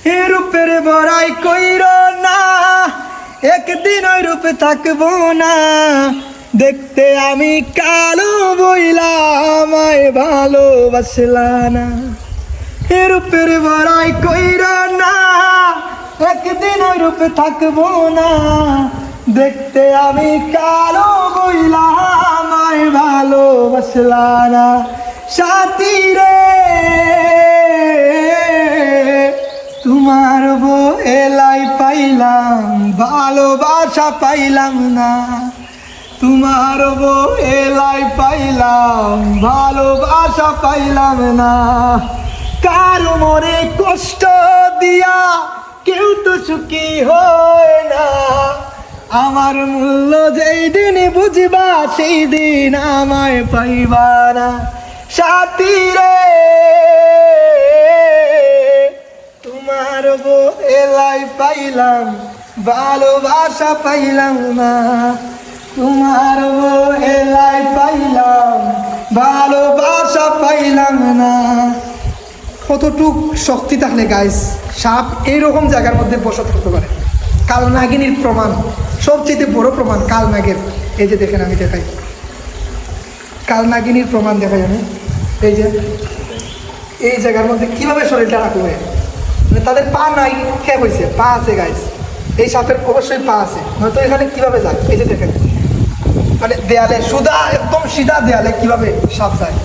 এ রূপের বড়াই কইর না, একদিন ওই রূপে থাকবো না। দেখতে আমি কালো বইলা আমায় ভালোবাসলা না। এ রূপের বড়াই কইর না, একদিন ওই রূপে থাকবো না। দেখতে আমি কালো বইলা আমায় ভালোবাসলা না। সাথী রে তোমার বলাই পাইলাম, ভালোবাসা পাইলাম না। তোমার বলাই পাইলাম, ভালোবাসা পাইলাম না। কারো মনে কষ্ট দিয়া কেউ তো সুখী হয় না। আমার মূল্য যেই দিন বুঝবা সেই দিন আমায় পাইবা না। সাথী রে তোমার বলাই পাইলাম, ভালোবাসা পাইলাম না। তোমার বলাই পাইলাম, ভালোবাসা পাইলাম না। কতটুক শক্তি থাকলে গাইস সাপ এইরকম জায়গার মধ্যে বসত করতে পারে। কালনাগিনীর প্রমাণ, সবচেয়ে বড় প্রমাণ কালনাগের। এই যে দেখেন, আমি দেখাই কালনাগিনীর প্রমাণ দেখাই আমি। এই যে এই জায়গার মধ্যে কিভাবে শরীরটা রাখবে, মানে তাদের পা নাই, খেয়ে হয়েছে, পা আছে গাইস। এই সাপের অবশ্যই পা আছে, হয়তো এখানে কিভাবে যায়। এই যে দেখেন, মানে দেয়ালে সুদা, একদম সিধা দেয়ালে কিভাবে সাপ যায়।